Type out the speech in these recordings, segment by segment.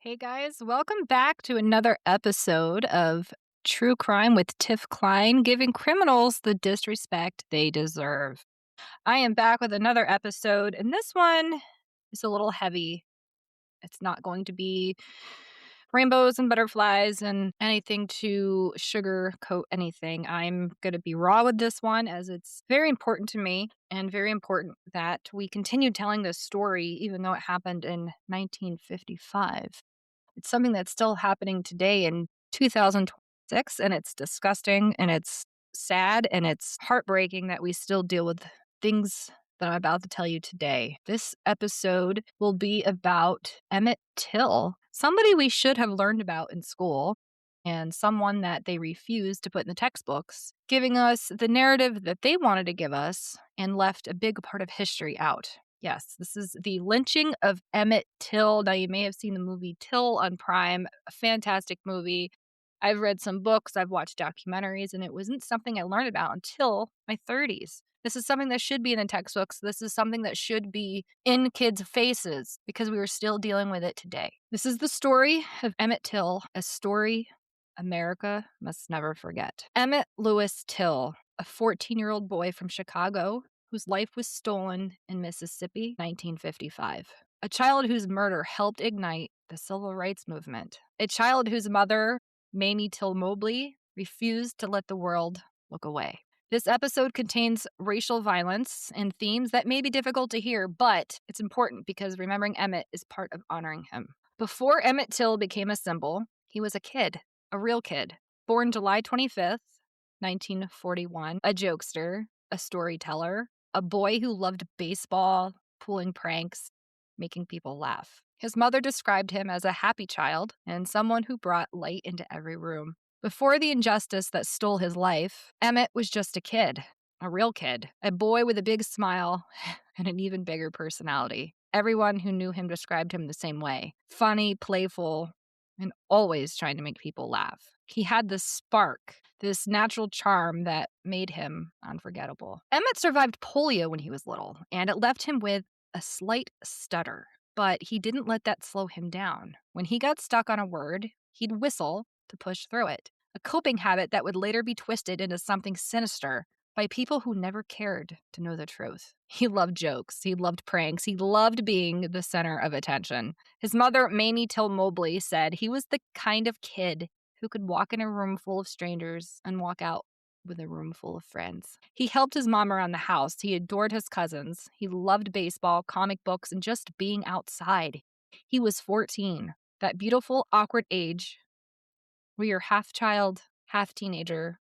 Hey guys, welcome back to another episode of True Crime with Tiff Kline, giving criminals the disrespect they deserve. I am back with another episode, and this one is a little heavy. It's not going to be rainbows and butterflies and anything to sugarcoat anything. I'm going to be raw with this one as it's very important to me and very important that we continue telling this story even though it happened in 1955. It's something that's still happening today in 2026, and it's disgusting, and it's sad, and it's heartbreaking that we still deal with things that I'm about to tell you today. This episode will be about Emmett Till, somebody we should have learned about in school, and someone that they refused to put in the textbooks, giving us the narrative that they wanted to give us and left a big part of history out. Yes, this is the lynching of Emmett Till. Now, you may have seen the movie Till on Prime, a fantastic movie. I've read some books, I've watched documentaries, and it wasn't something I learned about until my 30s. This is something that should be in the textbooks. This is something that should be in kids' faces because we are still dealing with it today. This is the story of Emmett Till, a story America must never forget. Emmett Lewis Till, a 14-year-old boy from Chicago, whose life was stolen in Mississippi, 1955. A child whose murder helped ignite the civil rights movement. A child whose mother, Mamie Till Mobley, refused to let the world look away. This episode contains racial violence and themes that may be difficult to hear, but it's important because remembering Emmett is part of honoring him. Before Emmett Till became a symbol, he was a kid, a real kid, born July 25th, 1941, a jokester, a storyteller, a boy who loved baseball, pulling pranks, making people laugh. His mother described him as a happy child and someone who brought light into every room. Before the injustice that stole his life, Emmett was just a kid, a real kid, a boy with a big smile and an even bigger personality. Everyone who knew him described him the same way: funny, playful, and always trying to make people laugh. He had this spark, this natural charm that made him unforgettable. Emmett survived polio when he was little, and it left him with a slight stutter. But he didn't let that slow him down. When he got stuck on a word, he'd whistle to push through it, a coping habit that would later be twisted into something sinister by people who never cared to know the truth. He loved jokes, he loved pranks, he loved being the center of attention. His mother, Mamie Till Mobley, said he was the kind of kid who could walk in a room full of strangers and walk out with a room full of friends. He helped his mom around the house. He adored his cousins. He loved baseball, comic books, and just being outside. He was 14, that beautiful, awkward age where you're half child, half teenager,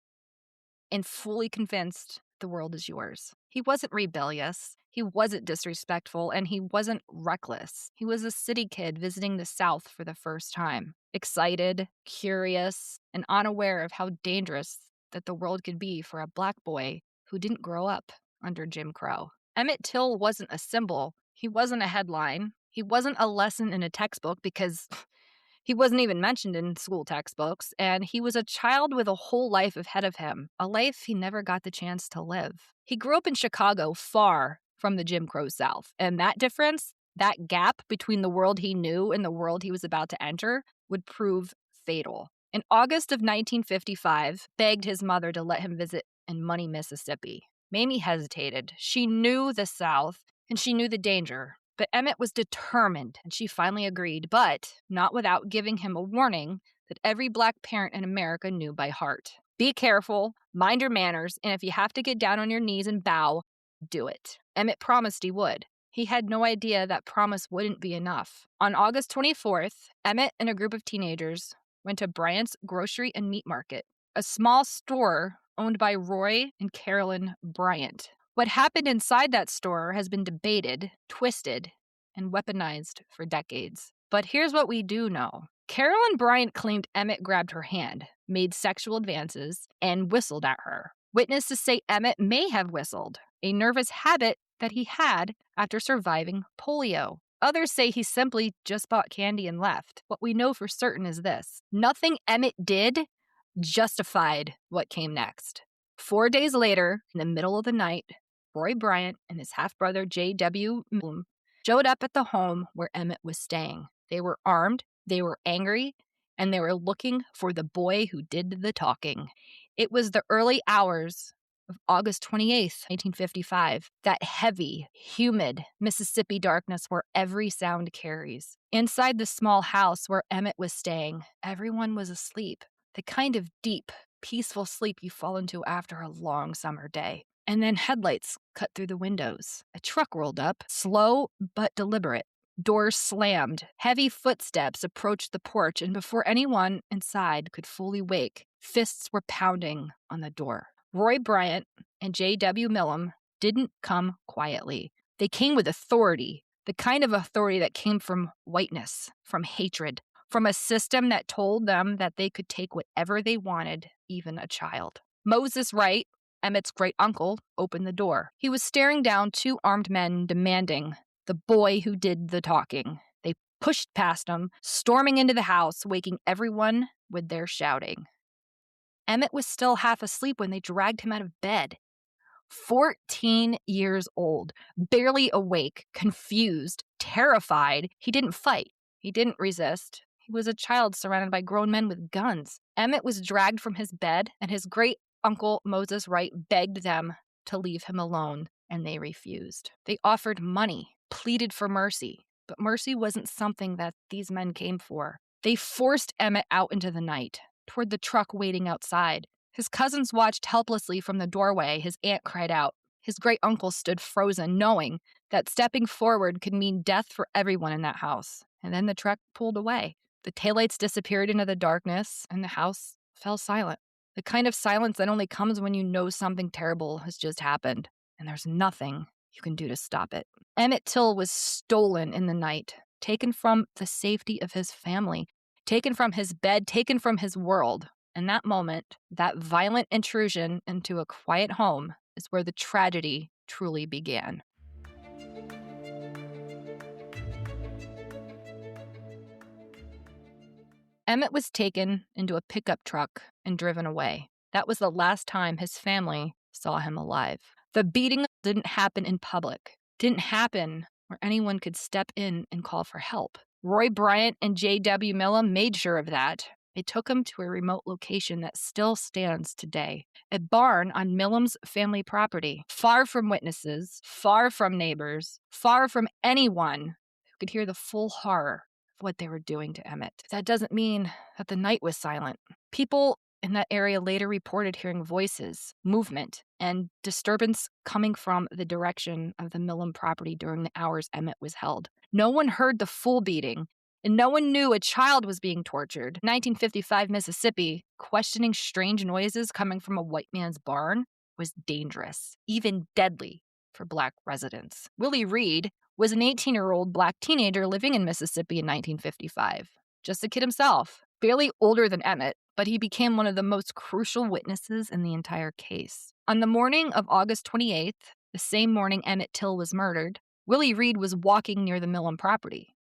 and fully convinced the world is yours. He wasn't rebellious, he wasn't disrespectful, and he wasn't reckless. He was a city kid visiting the South for the first time, excited, curious, and unaware of how dangerous that the world could be for a black boy who didn't grow up under Jim Crow. Emmett Till wasn't a symbol. He wasn't a headline. He wasn't a lesson in a textbook because he wasn't even mentioned in school textbooks, and he was a child with a whole life ahead of him, a life he never got the chance to live. He grew up in Chicago, far from the Jim Crow South, and that difference, that gap between the world he knew and the world he was about to enter, would prove fatal. In August of 1955, begged his mother to let him visit in Money, Mississippi. Mamie hesitated. She knew the South, and she knew the danger. But Emmett was determined, and she finally agreed, but not without giving him a warning that every black parent in America knew by heart. Be careful, mind your manners, and if you have to get down on your knees and bow, do it. Emmett promised he would. He had no idea that promise wouldn't be enough. On August 24th, Emmett and a group of teenagers went to Bryant's Grocery and Meat Market, a small store owned by Roy and Carolyn Bryant. What happened inside that store has been debated, twisted, and weaponized for decades. But here's what we do know. Carolyn Bryant claimed Emmett grabbed her hand, made sexual advances, and whistled at her. Witnesses say Emmett may have whistled, a nervous habit that he had after surviving polio. Others say he simply just bought candy and left. What we know for certain is this: nothing Emmett did justified what came next. 4 days later, in the middle of the night, Roy Bryant and his half-brother J.W. showed up at the home where Emmett was staying. They were armed They were angry, and they were looking for the boy who did the talking. It was the early hours of August 28th, 1955, that heavy, humid Mississippi darkness where every sound carries. Inside the small house where Emmett was staying, everyone was asleep. The kind of deep, peaceful sleep you fall into after a long summer day. And then headlights cut through the windows. A truck rolled up, slow but deliberate. Doors slammed. Heavy footsteps approached the porch, and before anyone inside could fully wake, fists were pounding on the door. Roy Bryant and J.W. Millam didn't come quietly. They came with authority, the kind of authority that came from whiteness, from hatred, from a system that told them that they could take whatever they wanted, even a child. Moses Wright, Emmett's great uncle, opened the door. He was staring down two armed men demanding the boy who did the talking. They pushed past him, storming into the house, waking everyone with their shouting. Emmett was still half asleep when they dragged him out of bed. 14 years old, barely awake, confused, terrified. He didn't fight. He didn't resist. He was a child surrounded by grown men with guns. Emmett was dragged from his bed, and his great uncle Moses Wright begged them to leave him alone, and they refused. They offered money, pleaded for mercy, but mercy wasn't something that these men came for. They forced Emmett out into the night, toward the truck waiting outside. His cousins watched helplessly from the doorway. His aunt cried out. His great uncle stood frozen, knowing that stepping forward could mean death for everyone in that house. And then the truck pulled away. The taillights disappeared into the darkness, and the house fell silent. The kind of silence that only comes when you know something terrible has just happened, and there's nothing you can do to stop it. Emmett Till was stolen in the night, taken from the safety of his family, taken from his bed, taken from his world. And that moment, that violent intrusion into a quiet home, is where the tragedy truly began. Emmett was taken into a pickup truck and driven away. That was the last time his family saw him alive. The beating didn't happen in public, didn't happen where anyone could step in and call for help. Roy Bryant and J.W. Millam made sure of that. They took him to a remote location that still stands today, a barn on Millam's family property, far from witnesses, far from neighbors, far from anyone who could hear the full horror of what they were doing to Emmett. That doesn't mean that the night was silent. People in that area later reported hearing voices, movement, and disturbance coming from the direction of the Millam property during the hours Emmett was held. No one heard the full beating, and no one knew a child was being tortured. In 1955 Mississippi, questioning strange noises coming from a white man's barn was dangerous, even deadly for Black residents. Willy Reed was an 18-year-old Black teenager living in Mississippi in 1955. Just a kid himself, barely older than Emmett, but he became one of the most crucial witnesses in the entire case. On the morning of August 28th, the same morning Emmett Till was murdered, Willy Reed was walking near the Millam property,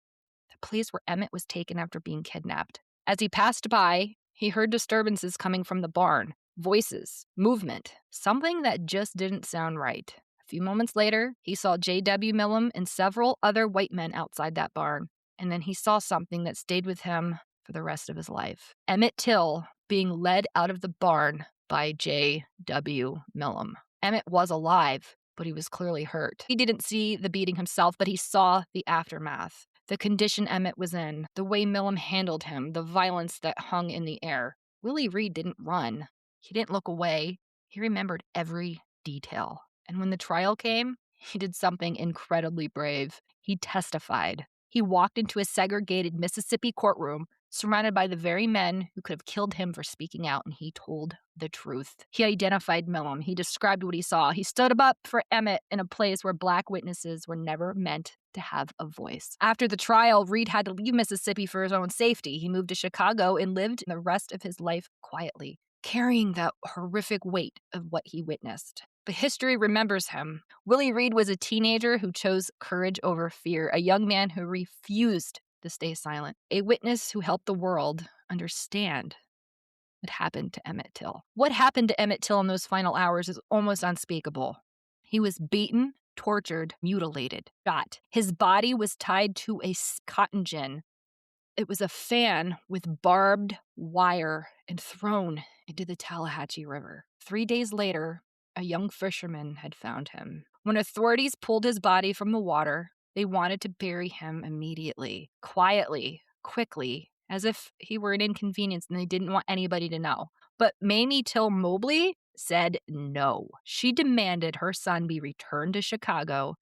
the place where Emmett was taken after being kidnapped. As he passed by, he heard disturbances coming from the barn, voices, movement, something that just didn't sound right. A few moments later, he saw J.W. Millam and several other white men outside that barn, and then he saw something that stayed with him for the rest of his life. Emmett Till being led out of the barn by J.W. Millam. Emmett was alive, but he was clearly hurt. He didn't see the beating himself, but he saw the aftermath. The condition Emmett was in, the way Millam handled him, the violence that hung in the air. Willy Reed didn't run. He didn't look away. He remembered every detail. And when the trial came, he did something incredibly brave. He testified. He walked into a segregated Mississippi courtroom surrounded by the very men who could have killed him for speaking out, and he told the truth. He identified Millam. He described what he saw. He stood up for Emmett in a place where Black witnesses were never meant to have a voice. After the trial, Reed had to leave Mississippi for his own safety. He moved to Chicago and lived the rest of his life quietly, carrying that horrific weight of what he witnessed. But history remembers him. Willy Reed was a teenager who chose courage over fear, a young man who refused to stay silent, a witness who helped the world understand what happened to Emmett Till. What happened to Emmett Till in those final hours is almost unspeakable. He was beaten, tortured, mutilated, shot. His body was tied to a cotton gin It was a fan with barbed wire and thrown into the Tallahatchie River. 3 days later, a young fisherman had found him. When authorities pulled his body from the water, they wanted to bury him immediately, quietly, quickly, as if he were an inconvenience and they didn't want anybody to know. But Mamie Till Mobley said no. She demanded her son be returned to Chicago,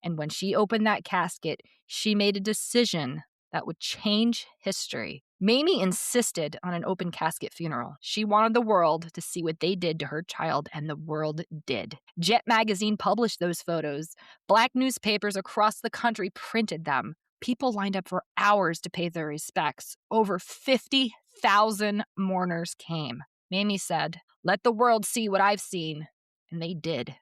and when she opened that casket, she made a decision that would change history. Mamie insisted on an open casket funeral. She wanted the world to see what they did to her child, and the world did. Jet magazine published those photos. Black newspapers across the country printed them. People lined up for hours to pay their respects. Over 50,000 mourners came. Mamie said, "Let the world see what I've seen." And they did.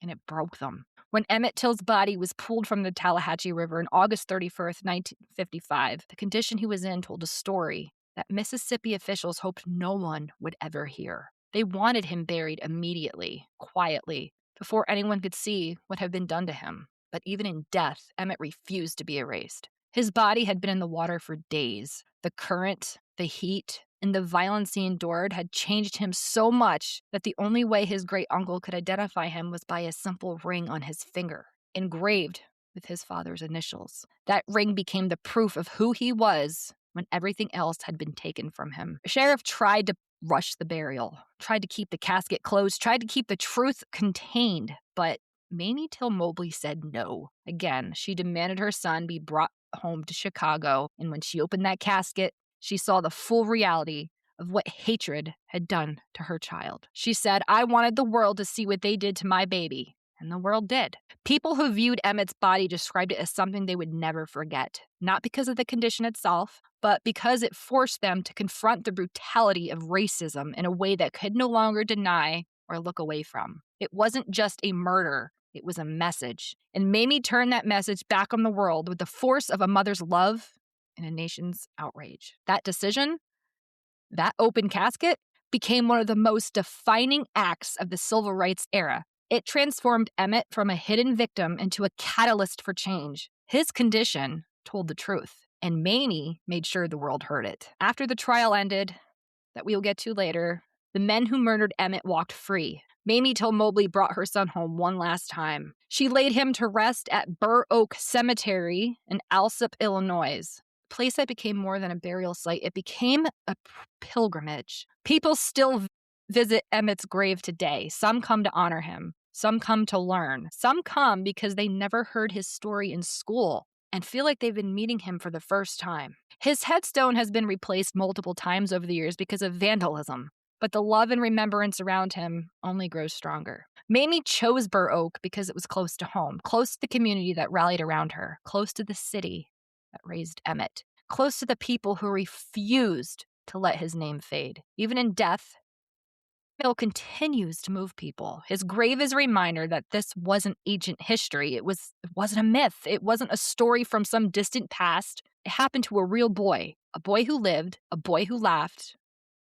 And it broke them. When Emmett Till's body was pulled from the Tallahatchie River on August 31st, 1955, the condition he was in told a story that Mississippi officials hoped no one would ever hear. They wanted him buried immediately, quietly, before anyone could see what had been done to him. But even in death, Emmett refused to be erased. His body had been in the water for days. The current, the heat, and the violence he endured had changed him so much that the only way his great-uncle could identify him was by a simple ring on his finger, engraved with his father's initials. That ring became the proof of who he was when everything else had been taken from him. The sheriff tried to rush the burial, tried to keep the casket closed, tried to keep the truth contained, but Mamie Till Mobley said no. Again, she demanded her son be brought home to Chicago, and when she opened that casket, she saw the full reality of what hatred had done to her child. She said, "I wanted the world to see what they did to my baby." And the world did. People who viewed Emmett's body described it as something they would never forget, not because of the condition itself, but because it forced them to confront the brutality of racism in a way that could no longer deny or look away from. It wasn't just a murder. It was a message. And Mamie turned that message back on the world with the force of a mother's love and a nation's outrage. That decision, that open casket, became one of the most defining acts of the civil rights era. It transformed Emmett from a hidden victim into a catalyst for change. His condition told the truth, and Mamie made sure the world heard it. After the trial ended, that we will get to later, the men who murdered Emmett walked free. Mamie Till Mobley brought her son home one last time. She laid him to rest at Burr Oak Cemetery in Alsip, Illinois. A place that became more than a burial site. It became a pilgrimage. People still visit Emmett's grave today. Some come to honor him. Some come to learn. Some come because they never heard his story in school and feel like they've been meeting him for the first time. His headstone has been replaced multiple times over the years because of vandalism, but the love and remembrance around him only grows stronger. Mamie chose Burr Oak because it was close to home, close to the community that rallied around her, close to the city that raised Emmett, close to the people who refused to let his name fade. Even in death, Mill continues to move people. His grave is a reminder that this wasn't ancient history. It wasn't a myth. It wasn't a story from some distant past. It happened to a real boy, a boy who lived, a boy who laughed,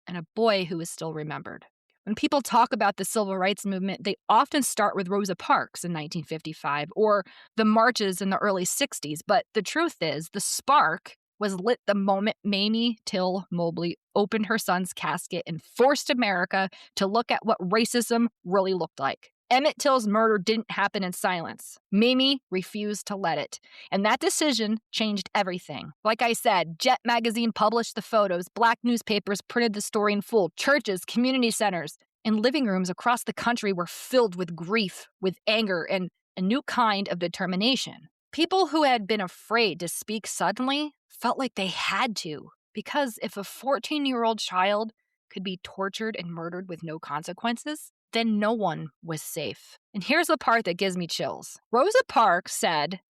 and a boy who is still remembered. When people talk about the civil rights movement, they often start with Rosa Parks in 1955 or the marches in the early 60s. But the truth is, the spark was lit the moment Mamie Till Mobley opened her son's casket and forced America to look at what racism really looked like. Emmett Till's murder didn't happen in silence. Mamie refused to let it. And that decision changed everything. Like I said, Jet magazine published the photos, black newspapers printed the story in full, churches, community centers, and living rooms across the country were filled with grief, with anger, and a new kind of determination. People who had been afraid to speak suddenly felt like they had to, because if a 14-year-old child could be tortured and murdered with no consequences, then no one was safe. And here's the part that gives me chills. Rosa Parks said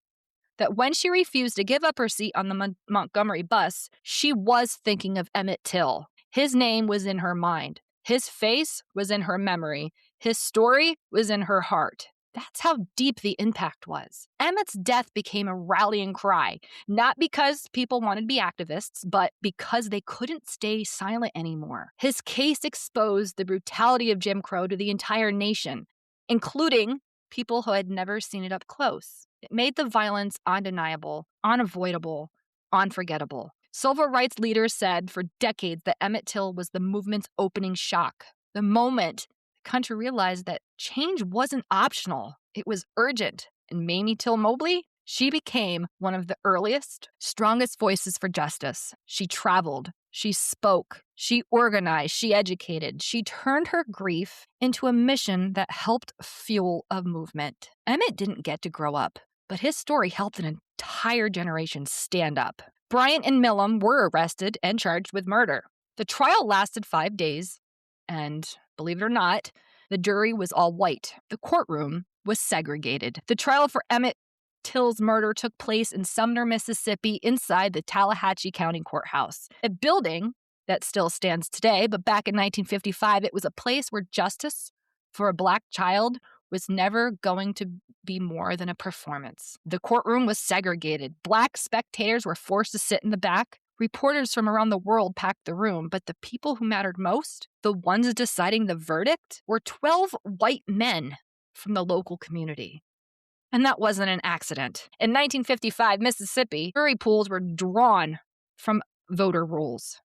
that when she refused to give up her seat on the Montgomery bus, she was thinking of Emmett Till. His name was in her mind. His face was in her memory. His story was in her heart. That's how deep the impact was. Emmett's death became a rallying cry, not because people wanted to be activists, but because they couldn't stay silent anymore. His case exposed the brutality of Jim Crow to the entire nation, including people who had never seen it up close. It made the violence undeniable, unavoidable, unforgettable. Civil rights leaders said for decades that Emmett Till was the movement's opening shock. The moment the country realized that change wasn't optional, it was urgent. And Mamie Till Mobley, she became one of the earliest, strongest voices for justice. She traveled, she spoke, she organized, she educated. She turned her grief into a mission that helped fuel a movement. Emmett didn't get to grow up, but his story helped an entire generation stand up. Bryant and Millum were arrested and charged with murder. The trial lasted 5 days, and believe it or not, the jury was all white. The courtroom was segregated. The trial for Emmett Till's murder took place in Sumner, Mississippi, inside the Tallahatchie County Courthouse, a building that still stands today, but back in 1955, it was a place where justice for a Black child was never going to be more than a performance. The courtroom was segregated. Black spectators were forced to sit in the back. Reporters from around the world packed the room, but the people who mattered most, the ones deciding the verdict, were 12 white men from the local community. And that wasn't an accident. In 1955, Mississippi, jury pools were drawn from voter rolls,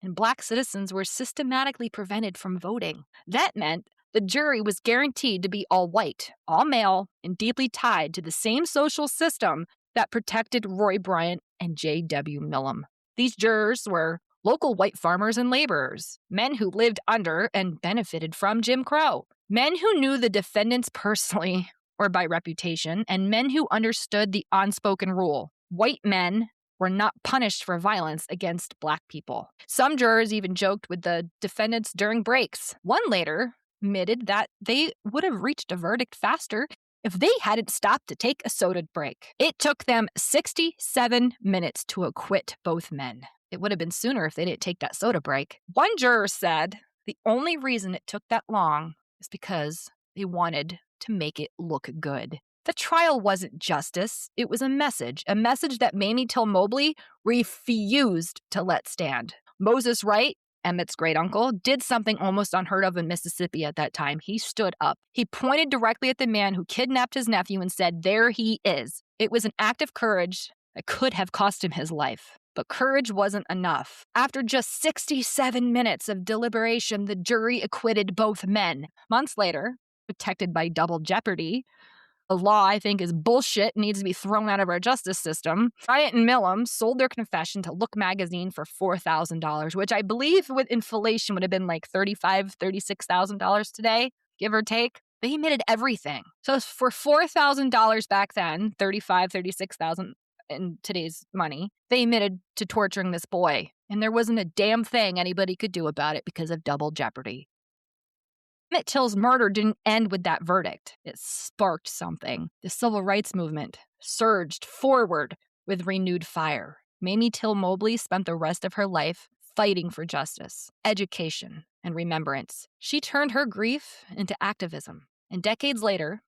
and Black citizens were systematically prevented from voting. That meant the jury was guaranteed to be all white, all male, and deeply tied to the same social system that protected Roy Bryant and J.W. Millum. These jurors were local white farmers and laborers, men who lived under and benefited from Jim Crow, men who knew the defendants personally or by reputation, and men who understood the unspoken rule. White men were not punished for violence against Black people. Some jurors even joked with the defendants during breaks. One later admitted that they would have reached a verdict faster if they hadn't stopped to take a soda break. It took them 67 minutes to acquit both men. It would have been sooner if they didn't take that soda break. One juror said the only reason it took that long is because they wanted to make it look good. The trial wasn't justice. It was a message that Mamie Till Mobley refused to let stand. Moses Wright, Emmett's great uncle, did something almost unheard of in Mississippi at that time. He stood up. He pointed directly at the man who kidnapped his nephew and said, "There he is." It was an act of courage that could have cost him his life. But courage wasn't enough. After just 67 minutes of deliberation, the jury acquitted both men. Months later, protected by double jeopardy, a law I think is bullshit, needs to be thrown out of our justice system, Bryant and Millum sold their confession to Look magazine for $4,000, which I believe with inflation would have been like $35,000, $36,000 today, give or take. They admitted everything. So for $4,000 back then, $35,000, $36,000 in today's money, they admitted to torturing this boy. And there wasn't a damn thing anybody could do about it because of double jeopardy. Emmett Till's murder didn't end with that verdict. It sparked something. The civil rights movement surged forward with renewed fire. Mamie Till Mobley spent the rest of her life fighting for justice, education, and remembrance. She turned her grief into activism. And decades later,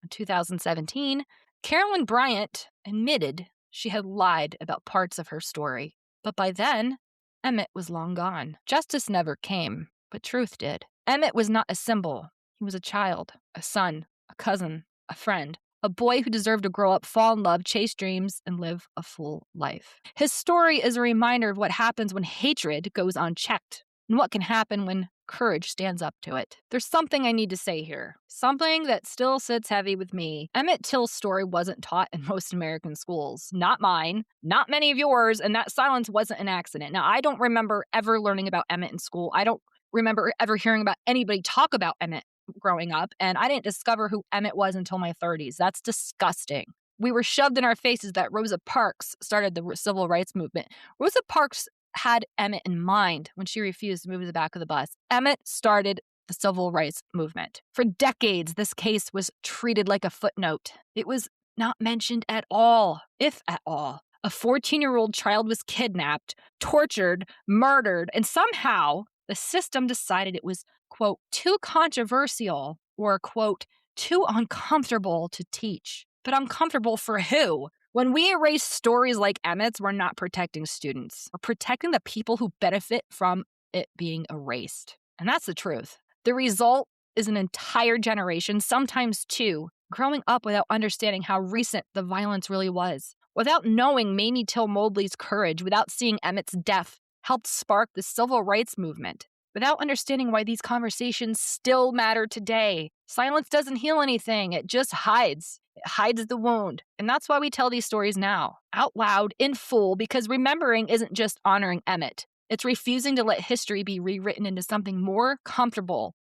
in 2017, Carolyn Bryant admitted she had lied about parts of her story. But by then, Emmett was long gone. Justice never came, but truth did. Emmett was not a symbol. He was a child, a son, a cousin, a friend, a boy who deserved to grow up, fall in love, chase dreams, and live a full life. His story is a reminder of what happens when hatred goes unchecked and what can happen when courage stands up to it. There's something I need to say here, something that still sits heavy with me. Emmett Till's story wasn't taught in most American schools. Not mine, not many of yours, and that silence wasn't an accident. Now, I don't remember ever learning about Emmett in school. I don't remember ever hearing about anybody talk about Emmett growing up, and I didn't discover who Emmett was until my 30s. That's disgusting. We were shoved in our faces that Rosa Parks started the civil rights movement. Rosa Parks had Emmett in mind when she refused to move to the back of the bus. Emmett started the civil rights movement. For decades, this case was treated like a footnote. It was not mentioned at all, if at all. A 14-year-old child was kidnapped, tortured, murdered, and somehow the system decided it was, quote, too controversial or, quote, too uncomfortable to teach. But uncomfortable for who? When we erase stories like Emmett's, we're not protecting students. We're protecting the people who benefit from it being erased. And that's the truth. The result is an entire generation, sometimes two, growing up without understanding how recent the violence really was. without knowing Mamie Till Mobley's courage, without seeing Emmett's death helped spark the civil rights movement, without understanding why these conversations still matter today. Silence doesn't heal anything, it just hides. It hides the wound. And that's why we tell these stories now, out loud, in full, because remembering isn't just honoring Emmett. It's refusing to let history be rewritten into something more comfortable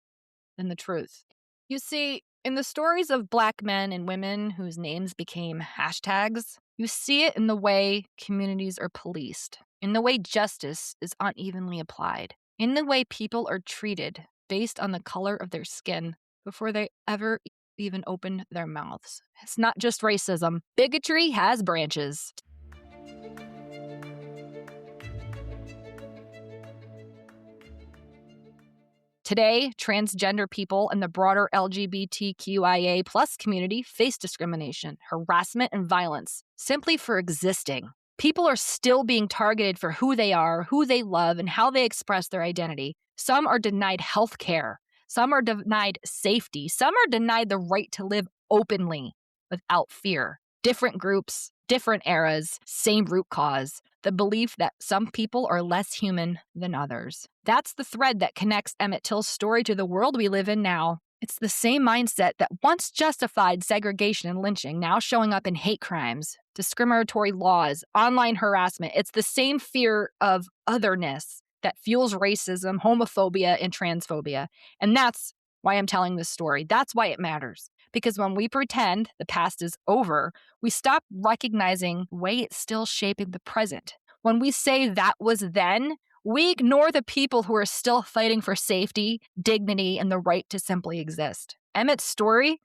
than the truth. You see, in the stories of Black men and women whose names became hashtags, you see it in the way communities are policed, in the way justice is unevenly applied, in the way people are treated based on the color of their skin before they ever even open their mouths. It's not just racism. Bigotry has branches. Today, transgender people and the broader LGBTQIA plus community face discrimination, harassment, and violence simply for existing. People are still being targeted for who they are, who they love, and how they express their identity. Some are denied health care. Some are denied safety. Some are denied the right to live openly without fear. Different groups, different eras, same root cause. The belief that some people are less human than others. That's the thread that connects Emmett Till's story to the world we live in now. It's the same mindset that once justified segregation and lynching, now showing up in hate crimes, discriminatory laws, online harassment. It's the same fear of otherness that fuels racism, homophobia, and transphobia. And that's why I'm telling this story. That's why it matters. Because when we pretend the past is over, we stop recognizing the way it's still shaping the present. When we say that was then, we ignore the people who are still fighting for safety, dignity, and the right to simply exist. Emmett's story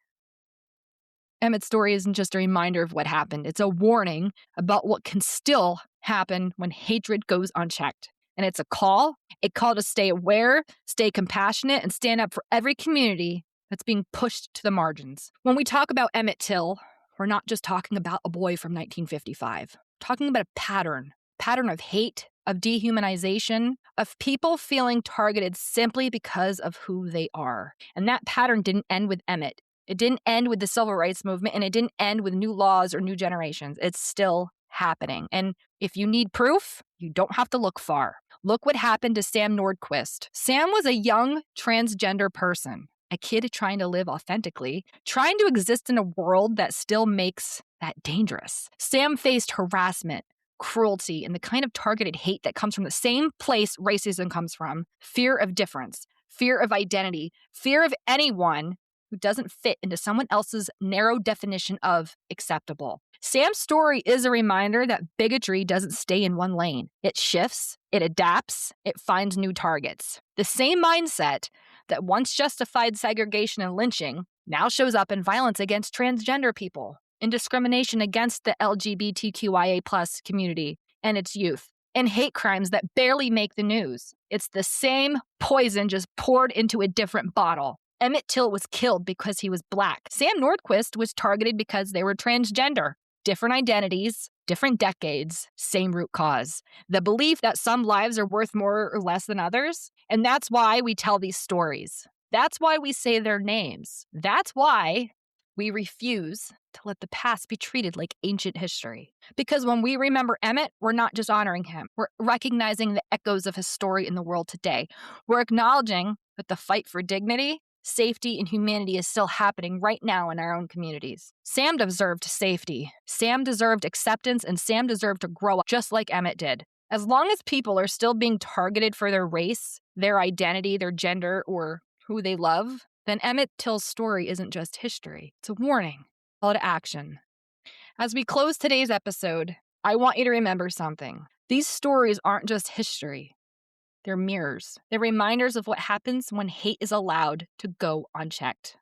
isn't just a reminder of what happened. It's a warning about what can still happen when hatred goes unchecked. And it's a call to stay aware, stay compassionate, and stand up for every community that's being pushed to the margins. When we talk about Emmett Till, we're not just talking about a boy from 1955. We're talking about a pattern of hate, of dehumanization, of people feeling targeted simply because of who they are. And that pattern didn't end with Emmett. It didn't end with the civil rights movement, and it didn't end with new laws or new generations. It's still happening. And if you need proof, you don't have to look far. Look what happened to Sam Nordquist. Sam was a young transgender person, a kid trying to live authentically, trying to exist in a world that still makes that dangerous. Sam faced harassment, cruelty, and the kind of targeted hate that comes from the same place racism comes from: fear of difference, fear of identity, fear of anyone who doesn't fit into someone else's narrow definition of acceptable. Sam's story is a reminder that bigotry doesn't stay in one lane. It shifts, it adapts, it finds new targets. The same mindset that once justified segregation and lynching now shows up in violence against transgender people, in discrimination against the LGBTQIA plus community and its youth, and hate crimes that barely make the news. It's the same poison just poured into a different bottle. Emmett Till was killed because he was Black. Sam Nordquist was targeted because they were transgender. Different identities, different decades, same root cause. The belief that some lives are worth more or less than others. And that's why we tell these stories. That's why we say their names. That's why we refuse to let the past be treated like ancient history. Because when we remember Emmett, we're not just honoring him. We're recognizing the echoes of his story in the world today. We're acknowledging that the fight for dignity, safety, and humanity is still happening right now in our own communities. Sam deserved safety. Sam deserved acceptance, and Sam deserved to grow up just like Emmett did. As long as people are still being targeted for their race, their identity, their gender, or who they love, then Emmett Till's story isn't just history. It's a warning, a call to action. As we close today's episode, I want you to remember something. These stories aren't just history. They're mirrors. They're reminders of what happens when hate is allowed to go unchecked.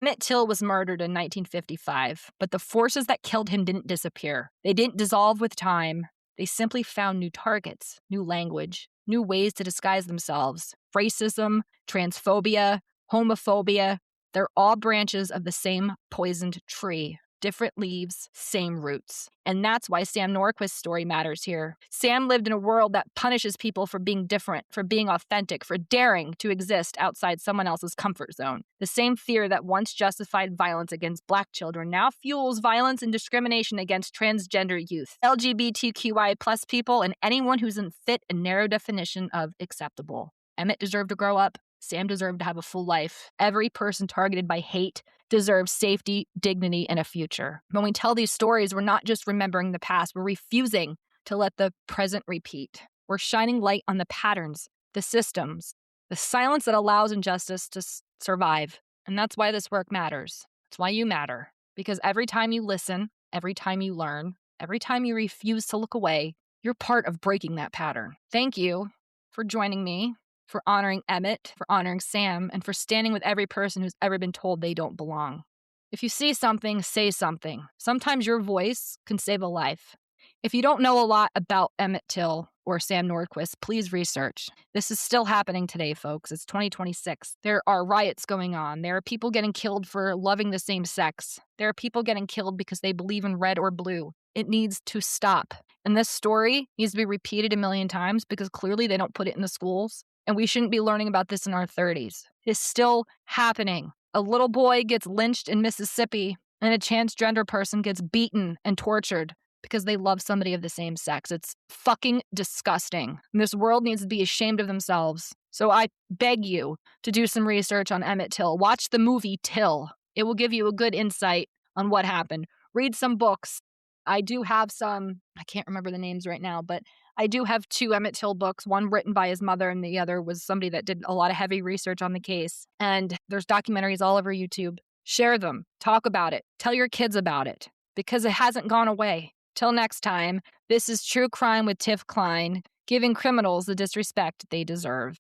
Emmett Till was murdered in 1955, but the forces that killed him didn't disappear. They didn't dissolve with time. They simply found new targets, new language, new ways to disguise themselves. Racism, transphobia, homophobia, they're all branches of the same poisoned tree. different leaves, same roots. And that's why Sam Nordquist's story matters here. Sam lived in a world that punishes people for being different, for being authentic, for daring to exist outside someone else's comfort zone. The same fear that once justified violence against Black children now fuels violence and discrimination against transgender youth, LGBTQIA plus people, and anyone who's in fit and narrow definition of acceptable. Emmett deserved to grow up. Sam deserved to have a full life. Every person targeted by hate deserves safety, dignity, and a future. When we tell these stories, we're not just remembering the past, we're refusing to let the present repeat. We're shining light on the patterns, the systems, the silence that allows injustice to survive. And that's why this work matters. It's why you matter. Because every time you listen, every time you learn, every time you refuse to look away, you're part of breaking that pattern. Thank you for joining me, for honoring Emmett, for honoring Sam, and for standing with every person who's ever been told they don't belong. If you see something, say something. Sometimes your voice can save a life. If you don't know a lot about Emmett Till or Sam Nordquist, please research. This is still happening today, folks. It's 2026. There are riots going on. There are people getting killed for loving the same sex. There are people getting killed because they believe in red or blue. It needs to stop. And this story needs to be repeated a million times because clearly they don't put it in the schools. And we shouldn't be learning about this in our 30s. It's still happening. A little boy gets lynched in Mississippi, and a transgender person gets beaten and tortured because they love somebody of the same sex. It's fucking disgusting. And this world needs to be ashamed of themselves. So I beg you to do some research on Emmett Till. Watch the movie Till. It will give you a good insight on what happened. Read some books. I do have some, I can't remember the names right now, but I do have 2 Emmett Till books, one written by his mother and the other was somebody that did a lot of heavy research on the case. And there's documentaries all over YouTube. Share them. Talk about it. Tell your kids about it because it hasn't gone away. Till next time, this is True Crime with Tiff Kline, giving criminals the disrespect they deserve.